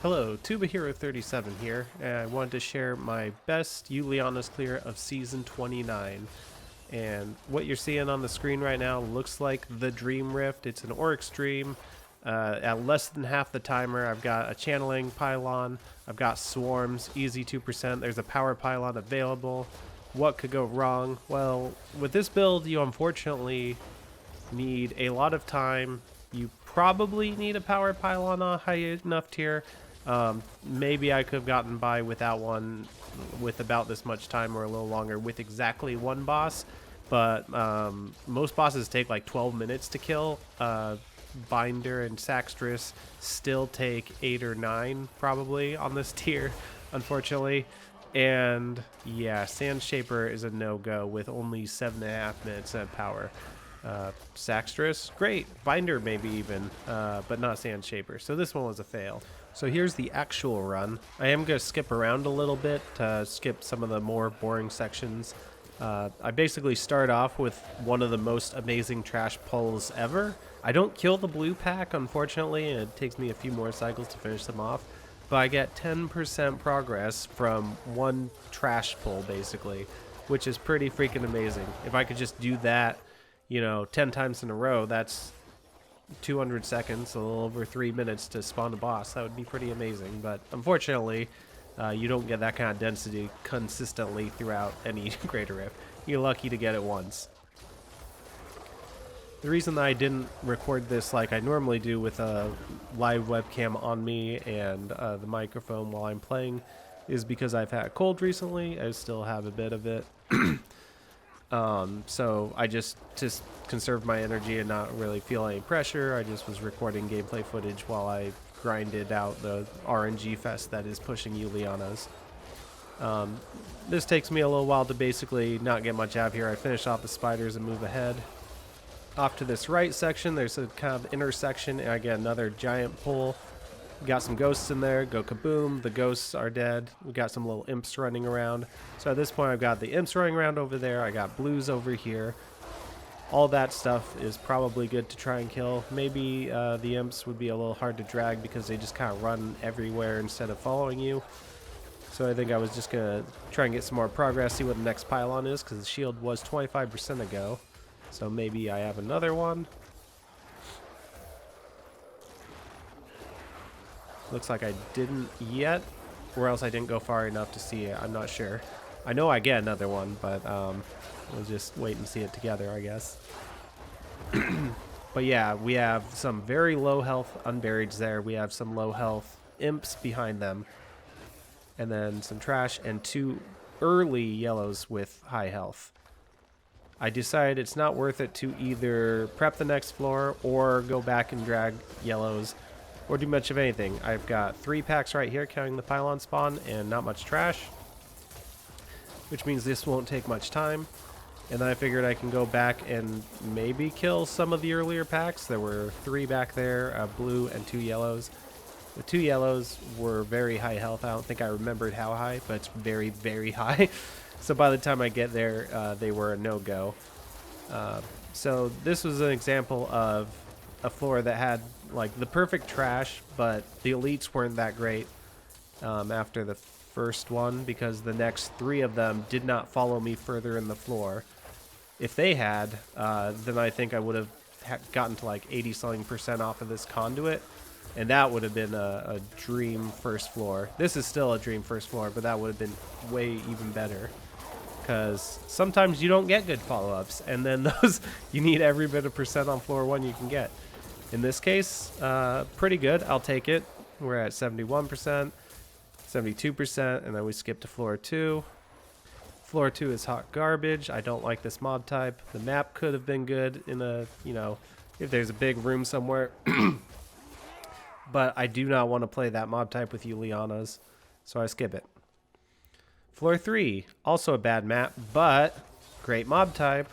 Hello, Tuba Hero 37 here, and I wanted to share my best Uliana's clear of Season 29. And what you're seeing on the screen right now looks like the Dream Rift. It's an Oryx Dream. At less than half the timer, I've got a Channeling Pylon, I've got Swarms, easy 2%, there's a Power Pylon available. What could go wrong? Well, with this build, you unfortunately need a lot of time. You probably need a Power Pylon on a high enough tier. Maybe I could have gotten by without one with about this much time or a little longer with exactly one boss, but most bosses take like 12 minutes to kill. Binder and Saxtress still take 8 or 9 probably on this tier, unfortunately. And yeah, Sand Shaper is a no-go with only 7.5 minutes of power. Saxtress, great. Binder maybe even, but not Sand Shaper. So this one was a fail. So here's the actual run. I am going to skip around a little bit to skip some of the more boring sections. I basically start off with one of the most amazing trash pulls ever. I don't kill the blue pack, unfortunately, and it takes me a few more cycles to finish them off. But I get 10% progress from one trash pull, basically, which is pretty freaking amazing. If I could just do that, 10 times in a row, that's 200 seconds, a little over 3 minutes to spawn a boss. That would be pretty amazing, but unfortunately, you don't get that kind of density consistently throughout any Greater Rift. You're lucky to get it once. The reason that I didn't record this like I normally do with a live webcam on me and the microphone while I'm playing is because I've had a cold recently. I still have a bit of it. So I just conserve my energy and not really feel any pressure. I just was recording gameplay footage while I grinded out the RNG fest that is pushing Uliana's. This takes me a little while to basically not get much out of here. I finish off the spiders and move ahead. Off to this right section, there's a kind of intersection, and I get another giant pull. Got some ghosts in there, go kaboom, the ghosts are dead. We got some little imps running around. So at this point I've got the imps running around over there, I got blues over here. All that stuff is probably good to try and kill. Maybe the imps would be a little hard to drag because they just kind of run everywhere instead of following you. So I think I was just going to try and get some more progress, see what the next pylon is, because the shield was 25% ago. So maybe I have another one. Looks like I didn't yet, or else I didn't go far enough to see it. I'm not sure. I know I get another one, but we'll just wait and see it together, I guess. But yeah, we have some very low health unburieds there. We have some low health imps behind them. And then some trash and 2 early yellows with high health. I decided it's not worth it to either prep the next floor or go back and drag yellows or do much of anything. I've got 3 packs right here counting the pylon spawn and not much trash, which means this won't take much time. And then I figured I can go back and maybe kill some of the earlier packs. There were 3 back there, a blue and 2 yellows. The 2 yellows were very high health. I don't think I remembered how high, but it's very, very high. So by the time I get there, they were a no-go. So this was an example of a floor that had like the perfect trash, but the elites weren't that great after the first one because the next 3 of them did not follow me further in the floor. If they had, then I think I would have gotten to like 80-something% off of this conduit, and that would have been a dream first floor. This is still a dream first floor, but that would have been way even better. Because sometimes you don't get good follow-ups, and then those you need every bit of percent on floor 1 you can get. In this case, pretty good. I'll take it. We're at 71%, 72%, and then we skip to floor 2. Floor 2 is hot garbage. I don't like this mob type. The map could have been good in a, if there's a big room somewhere. But I do not want to play that mob type with Uliana's, so I skip it. Floor 3, also a bad map, but great mob type.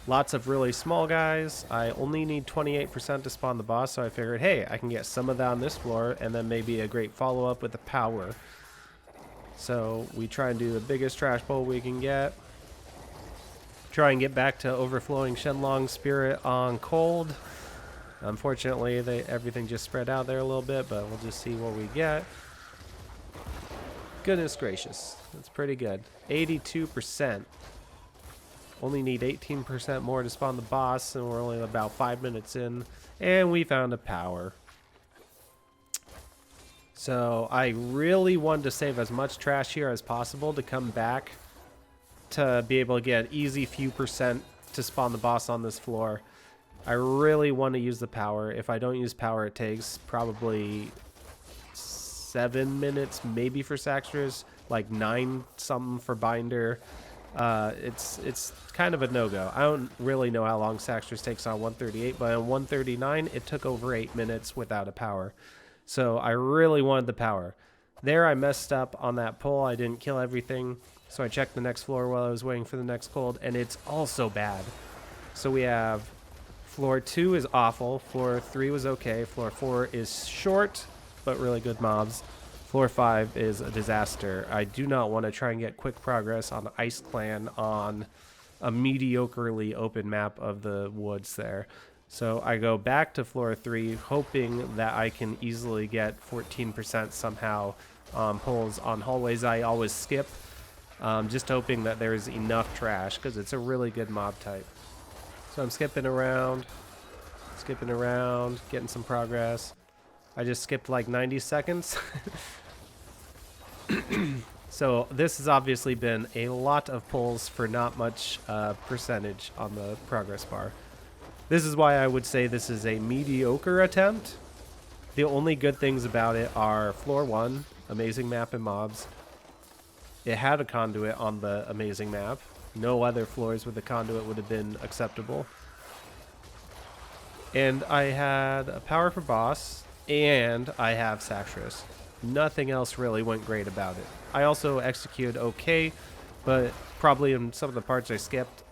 Lots of really small guys. I only need 28% to spawn the boss, so I figured, hey, I can get some of that on this floor, and then maybe a great follow-up with the power. So we try and do the biggest trash bowl we can get. Try and get back to overflowing Shenlong Spirit on cold. Unfortunately, everything just spread out there a little bit, but we'll just see what we get. Goodness gracious, that's pretty good. 82%. Only need 18% more to spawn the boss, and we're only about 5 minutes in, and we found a power. So I really wanted to save as much trash here as possible to come back to be able to get easy few percent to spawn the boss on this floor. I really want to use the power. If I don't use power, it takes probably 7 minutes, maybe for Saxtras, like 9 something for Binder. It's kind of a no-go. I don't really know how long Saxtras takes on 138, but on 139, it took over 8 minutes without a power. So I really wanted the power. There I messed up on that pull. I didn't kill everything. So I checked the next floor while I was waiting for the next cold, and it's also bad. So we have floor 2 is awful. Floor 3 was okay. Floor 4 is short, but really good mobs. Floor 5 is a disaster. I do not want to try and get quick progress on the Ice Clan on a mediocrely open map of the woods there. So I go back to floor 3, hoping that I can easily get 14% somehow pulls on hallways I always skip. Just hoping that there's enough trash, because it's a really good mob type. So I'm skipping around, getting some progress. I just skipped like 90 seconds. So this has obviously been a lot of pulls for not much percentage on the progress bar. This is why I would say this is a mediocre attempt. The only good things about it are floor 1, amazing map and mobs. It had a conduit on the amazing map. No other floors with a conduit would have been acceptable. And I had a power for boss, and I have Saxtras. Nothing else really went great about it. I also executed okay, but probably in some of the parts I skipped,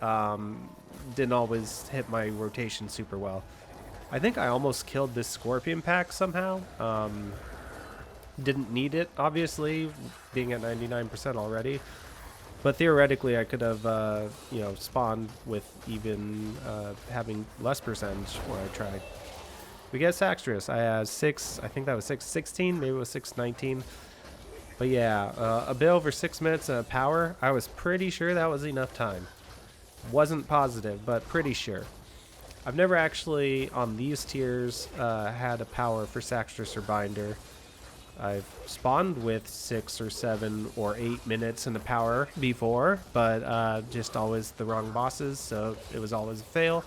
didn't always hit my rotation super well. I think I almost killed this Scorpion pack somehow. Didn't need it, obviously, being at 99% already. But theoretically, I could have, spawned with even having less percentage where I tried. We get Saxtras. I had 6, I think that was 6:16, maybe it was 6:19. But yeah, a bit over 6 minutes of power. I was pretty sure that was enough time. Wasn't positive, but pretty sure. I've never actually, on these tiers, had a power for Saxtras or Binder. I've spawned with 6 or 7 or 8 minutes in the power before, but just always the wrong bosses, so it was always a fail.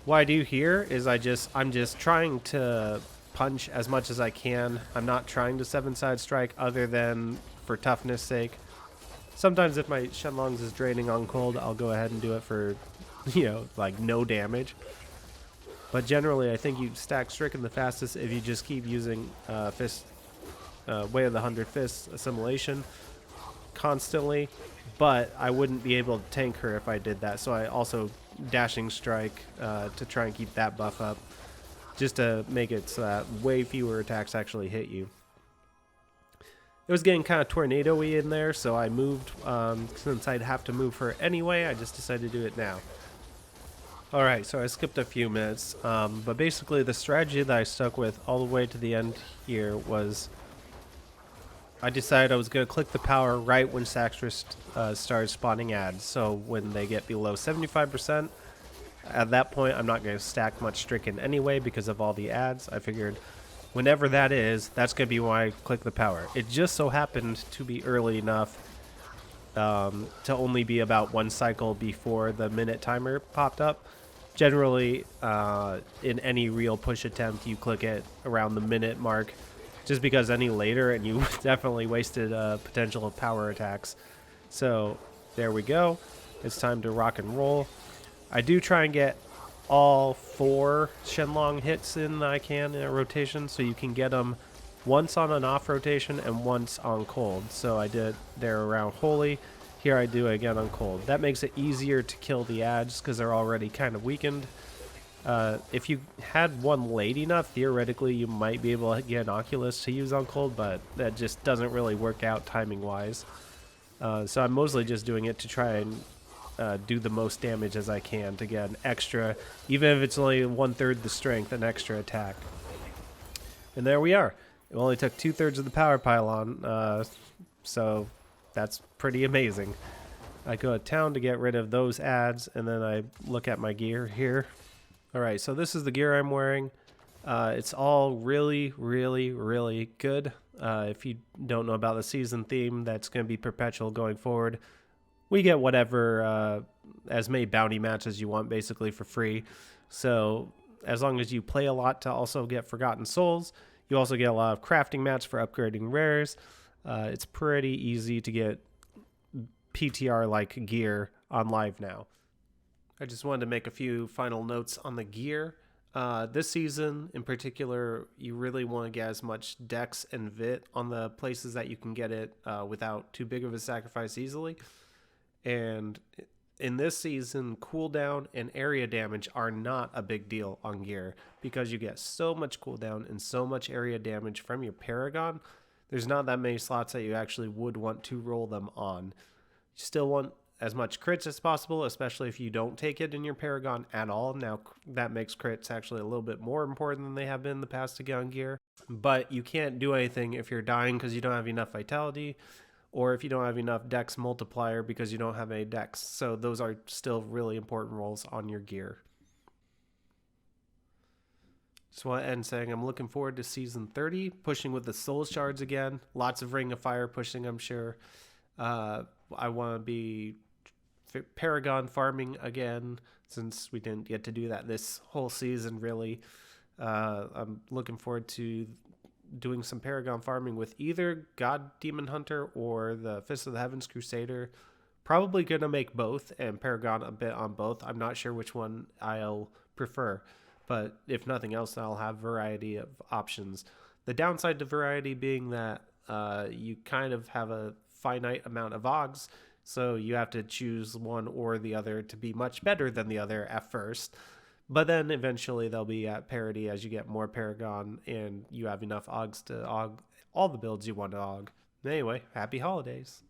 What I do here is I'm just trying to punch as much as I can. I'm not trying to 7-side strike other than for toughness sake. Sometimes if my Shenlong's is draining on cold, I'll go ahead and do it for, like no damage. But generally, I think you stack Stricken the fastest if you just keep using Fist, Way of the 100 Fists assimilation constantly. But I wouldn't be able to tank her if I did that. So I also dashing strike to try and keep that buff up, just to make it so that way fewer attacks actually hit you. It was getting kind of tornado-y in there, so I moved. Since I'd have to move her anyway, I just decided to do it now. Alright, so I skipped a few minutes, but basically the strategy that I stuck with all the way to the end here was I decided I was going to click the power right when Saxtras started spawning ads. So when they get below 75%, at that point I'm not going to stack much Stricken anyway because of all the ads. I figured whenever that is, that's going to be why I click the power. It just so happened to be early enough to only be about 1 cycle before the minute timer popped up. Generally, in any real push attempt, you click it around the minute mark, just because any later and you definitely wasted potential of power attacks. So there we go. It's time to rock and roll. I do try and get all 4 Shenlong hits in that I can in a rotation, so you can get them once on an off rotation and once on cold. So I did there around Holy. Here I do again on cold. That makes it easier to kill the ads because they're already kind of weakened. If you had one late enough, theoretically you might be able to get an Oculus to use on cold, but that just doesn't really work out timing wise. So I'm mostly just doing it to try and do the most damage as I can to get an extra, even if it's only 1/3 the strength, an extra attack. And there we are. It only took 2/3 of the power pylon, so that's pretty amazing. I go to town to get rid of those ads, and then I look at my gear here. Alright, so this is the gear I'm wearing. It's all really, really, really good. If you don't know about the season theme, that's going to be perpetual going forward. We get whatever, as many bounty matches you want, basically for free. So as long as you play a lot to also get Forgotten Souls, you also get a lot of crafting mats for upgrading rares. It's pretty easy to get PTR-like gear on live now. I just wanted to make a few final notes on the gear. This season in particular, you really want to get as much dex and vit on the places that you can get it without too big of a sacrifice easily. And in this season, cooldown and area damage are not a big deal on gear because you get so much cooldown and so much area damage from your paragon. There's not that many slots that you actually would want to roll them on. You still want as much crits as possible, especially if you don't take it in your paragon at all. Now, that makes crits actually a little bit more important than they have been in the past to get on gear. But you can't do anything if you're dying because you don't have enough vitality, or if you don't have enough dex multiplier because you don't have any dex. So those are still really important rolls on your gear. Just want to end saying I'm looking forward to Season 30, pushing with the Soul Shards again. Lots of Ring of Fire pushing, I'm sure. I want to be Paragon farming again, since we didn't get to do that this whole season, really. I'm looking forward to doing some Paragon farming with either God Demon Hunter or the Fist of the Heavens Crusader. Probably going to make both and Paragon a bit on both. I'm not sure which one I'll prefer, but if nothing else, I'll have variety of options. The downside to variety being that you kind of have a finite amount of Augs, so you have to choose one or the other to be much better than the other at first. But then eventually they'll be at parity as you get more Paragon and you have enough Augs to Aug all the builds you want to Aug. Anyway, happy holidays.